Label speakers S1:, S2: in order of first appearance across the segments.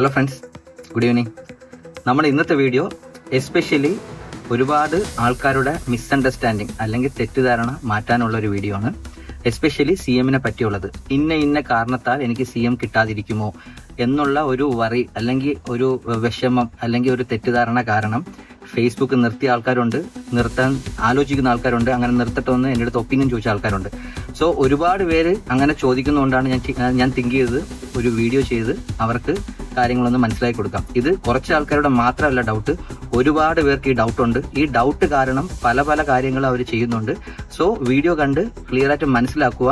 S1: Hello friends, good evening. നമ്മുടെ ഇന്നത്തെ video especially ഒരുപാട് ആൾക്കാരുടെ മിസ്അണ്ടർസ്റ്റാൻഡിങ് അല്ലെങ്കിൽ തെറ്റിദ്ധാരണ മാറ്റാനുള്ള ഒരു വീഡിയോ ആണ്. എസ്പെഷ്യലി സി എമ്മിനെ പറ്റിയുള്ളത്. ഇന്ന കാരണത്താൽ എനിക്ക് സി എം കിട്ടാതിരിക്കുമോ എന്നുള്ള ഒരു വറി അല്ലെങ്കിൽ ഒരു വിഷമം അല്ലെങ്കിൽ ഒരു തെറ്റിദ്ധാരണ കാരണം ഫേസ്ബുക്ക് നിർത്തിയ ആൾക്കാരുണ്ട്, നിർത്താൻ ആലോചിക്കുന്ന ആൾക്കാരുണ്ട്, അങ്ങനെ നിർത്തട്ടെ എന്ന് എൻ്റെ അടുത്ത് ഒപ്പീനിയൻ ചോദിച്ച ആൾക്കാരുണ്ട്. സോ ഒരുപാട് പേര് അങ്ങനെ ചോദിക്കുന്നതുകൊണ്ടാണ് ഞാൻ തിങ്ക് ചെയ്തത് ഒരു വീഡിയോ ചെയ്ത് അവർക്ക് കാര്യങ്ങളൊന്ന് മനസ്സിലാക്കി കൊടുക്കാം. ഇത് കുറച്ച് ആൾക്കാരുടെ മാത്രമല്ല ഡൗട്ട്, ഒരുപാട് പേർക്ക് ഈ ഡൗട്ട് ഉണ്ട്. ഈ ഡൗട്ട് കാരണം പല കാര്യങ്ങളും അവർ ചെയ്യുന്നുണ്ട്. സോ വീഡിയോ കണ്ട് ക്ലിയർ ആയിട്ട് മനസ്സിലാക്കുക.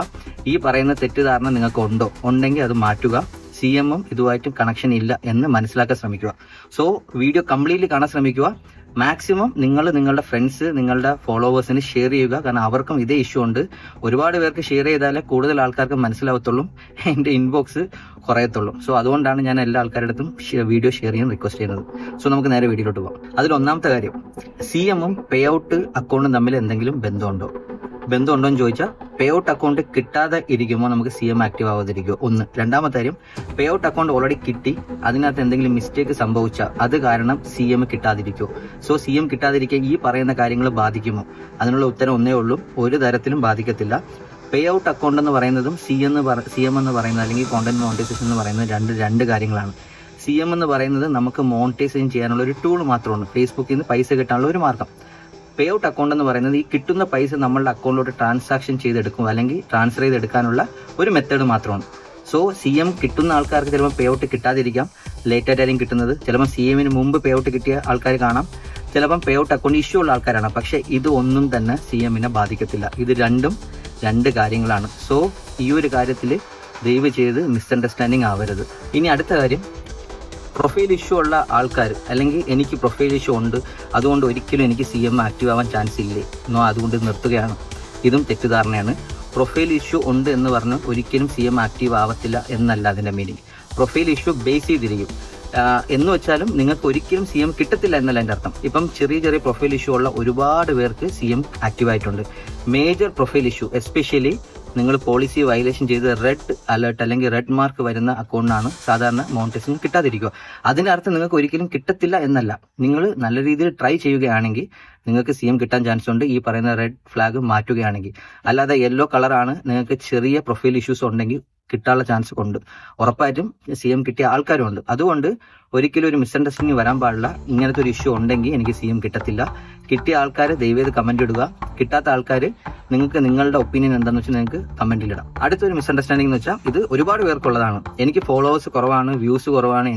S1: ഈ പറയുന്ന തെറ്റിദ്ധാരണ നിങ്ങൾക്ക് ഉണ്ടെങ്കിൽ അത് മാറ്റുക. സി എമ്മും ഇതുമായിട്ട് കണക്ഷൻ ഇല്ല എന്ന് മനസ്സിലാക്കാൻ ശ്രമിക്കുക. സോ വീഡിയോ കംപ്ലീറ്റ്ലി കാണാൻ ശ്രമിക്കുക. മാക്സിമം നിങ്ങളുടെ ഫ്രണ്ട്സ്, നിങ്ങളുടെ ഫോളോവേഴ്സിന് ഷെയർ ചെയ്യുക. കാരണം അവർക്കും ഇതേ ഇഷ്യൂ ഉണ്ട്. ഒരുപാട് പേർക്ക് ഷെയർ ചെയ്താലേ കൂടുതൽ ആൾക്കാർക്ക് മനസ്സിലാവത്തുള്ളൂ, എൻ്റെ ഇൻബോക്സ് കുറയത്തുള്ളൂ. സോ അതുകൊണ്ടാണ് ഞാൻ എല്ലാ ആൾക്കാരുടെ അടുത്തും വീഡിയോ ഷെയർ ചെയ്യാൻ റിക്വസ്റ്റ് ചെയ്യുന്നത്. സോ നമുക്ക് നേരെ വീഡിയോയിലോട്ട് പോകാം. അതിൽ ഒന്നാമത്തെ കാര്യം, സി എമ്മും പേ ഔട്ട് അക്കൗണ്ടും തമ്മിൽ എന്തെങ്കിലും ബന്ധമുണ്ടോ എന്ന് ചോദിച്ചാൽ, പേ ഔട്ട് അക്കൗണ്ട് കിട്ടാതെ ഇരിക്കുമ്പോൾ നമുക്ക് സി എം ആക്റ്റീവ് ആവാതിരിക്കുമോ? ഒന്ന്. രണ്ടാമത്തെ കാര്യം, പേ ഔട്ട് അക്കൗണ്ട് ഓൾറെഡി കിട്ടി, അതിനകത്ത് എന്തെങ്കിലും മിസ്റ്റേക്ക് സംഭവിച്ചാൽ അത് കാരണം സി എം കിട്ടാതിരിക്കുമോ? സോ സി എം കിട്ടാതിരിക്കാൻ ഈ പറയുന്ന കാര്യങ്ങൾ ബാധിക്കുമോ? അതിനുള്ള ഉത്തരം ഒന്നേ ഉള്ളൂ, ഒരു തരത്തിലും ബാധിക്കത്തില്ല. പേ ഔട്ട് അക്കൗണ്ട് എന്ന് പറയുന്നതും സി എം എന്ന് പറയുന്നത് അല്ലെങ്കിൽ കോണ്ടന്റ് മോണിറ്റൈസേഷൻ എന്ന് പറയുന്നത് രണ്ട് കാര്യങ്ങളാണ്. സി എം എന്ന് പറയുന്നത് നമുക്ക് മോണിറ്റൈസേഷൻ ചെയ്യാനുള്ള ഒരു ടൂൾ മാത്രമാണ്, ഫേസ്ബുക്കിൽ നിന്ന് പൈസ കിട്ടാനുള്ള ഒരു മാർഗം. പേ ഔട്ട് അക്കൗണ്ട് എന്ന് പറയുന്നത് ഈ കിട്ടുന്ന പൈസ നമ്മളുടെ അക്കൗണ്ടിലോട്ട് ട്രാൻസാക്ഷൻ ചെയ്തെടുക്കും അല്ലെങ്കിൽ ട്രാൻസ്ഫർ ചെയ്തെടുക്കാനുള്ള ഒരു മെത്തേഡ് മാത്രമാണ്. സോ സി എം കിട്ടുന്ന ആൾക്കാർക്ക് ചിലപ്പോൾ പേ ഔട്ട് കിട്ടാതിരിക്കാം, ലേറ്റ് ആയിട്ടായിരിക്കും കിട്ടുന്നത്. ചിലപ്പോൾ സി എമ്മിന് മുമ്പ് പേ ഔട്ട് കിട്ടിയ ആൾക്കാർ കാണാം, ചിലപ്പം പേ ഔട്ട് അക്കൗണ്ട് ഇഷ്യൂ ഉള്ള ആൾക്കാരാണ്. പക്ഷേ ഇത് ഒന്നും തന്നെ സി എമ്മിനെ ബാധിക്കത്തില്ല. ഇത് രണ്ട് കാര്യങ്ങളാണ്. സോ ഈ ഒരു കാര്യത്തിൽ ദയവ് ചെയ്ത് മിസ്അണ്ടർസ്റ്റാൻഡിങ് ആവരുത്. ഇനി അടുത്ത കാര്യം, പ്രൊഫൈൽ ഇഷ്യൂ ഉള്ള ആൾക്കാർ അല്ലെങ്കിൽ എനിക്ക് പ്രൊഫൈൽ ഇഷ്യൂ ഉണ്ട് അതുകൊണ്ട് ഒരിക്കലും എനിക്ക് സി എം ആക്റ്റീവ് ആവാൻ ചാൻസ് ഇല്ലേ എന്നോ അതുകൊണ്ട് നിർത്തുകയാണ്. ഇതും തെറ്റിദ്ധാരണയാണ്. പ്രൊഫൈൽ ഇഷ്യൂ ഉണ്ട് എന്ന് പറഞ്ഞ് ഒരിക്കലും സി എം ആക്റ്റീവ് ആവത്തില്ല എന്നല്ല അതിൻ്റെ മീനിങ്. പ്രൊഫൈൽ ഇഷ്യൂ ബേസ് ചെയ്തിരിക്കും എന്ന് വെച്ചാലും നിങ്ങൾക്ക് ഒരിക്കലും സി എം കിട്ടത്തില്ല എന്നല്ല എൻ്റെ അർത്ഥം. ഇപ്പം ചെറിയ പ്രൊഫൈൽ ഇഷ്യൂ ഉള്ള ഒരുപാട് പേർക്ക് സി എം ആക്റ്റീവ് ആയിട്ടുണ്ട്. മേജർ പ്രൊഫൈൽ ഇഷ്യൂ എസ്പെഷ്യലി നിങ്ങൾ പോളിസി വയലേഷൻ ചെയ്ത് റെഡ് അലേർട്ട് അല്ലെങ്കിൽ റെഡ് മാർക്ക് വരുന്ന അക്കൗണ്ടാണ് സാധാരണ മോണിറ്റൈസേഷൻ കിട്ടാതിരിക്കുക. അതിൻ്റെ അർത്ഥം നിങ്ങൾക്ക് ഒരിക്കലും കിട്ടത്തില്ല എന്നല്ല. നിങ്ങൾ നല്ല രീതിയിൽ ട്രൈ ചെയ്യുകയാണെങ്കിൽ നിങ്ങൾക്ക് സി എം കിട്ടാൻ ചാൻസ് ഉണ്ട്, ഈ പറയുന്ന റെഡ് ഫ്ലാഗ് മാറ്റുകയാണെങ്കിൽ. അല്ലാതെ യെല്ലോ കളറാണ് നിങ്ങൾക്ക് ചെറിയ പ്രൊഫൈൽ ഇഷ്യൂസ് ഉണ്ടെങ്കിൽ കിട്ടാനുള്ള ചാൻസ് ഉണ്ട്. ഉറപ്പായിട്ടും സി എം കിട്ടിയ ആൾക്കാരും ഉണ്ട്. അതുകൊണ്ട് ഒരിക്കലും ഒരു മിസ്അണ്ടർസ്റ്റാൻഡിങ് വരാൻ പാടില്ല. ഇങ്ങനത്തെ ഒരു ഇഷ്യൂ ഉണ്ടെങ്കിൽ എനിക്ക് സി എം കിട്ടത്തില്ല. കിട്ടിയ ആൾക്കാർ ദയവേത് കമന്റ് ഇടുക. കിട്ടാത്ത ആൾക്കാർ നിങ്ങൾക്ക് നിങ്ങളുടെ ഒപ്പീനിയൻ എന്താണെന്ന് വെച്ചാൽ നിങ്ങൾക്ക് കമന്റിലിടാം. അടുത്തൊരു മിസ്അണ്ടർസ്റ്റാൻഡിംഗ് എന്ന് വെച്ചാൽ, ഇത് ഒരുപാട് പേർക്കുള്ളതാണ്. എനിക്ക് ഫോളോവേഴ്സ് കുറവാണ്, വ്യൂസ് കുറവാണ്,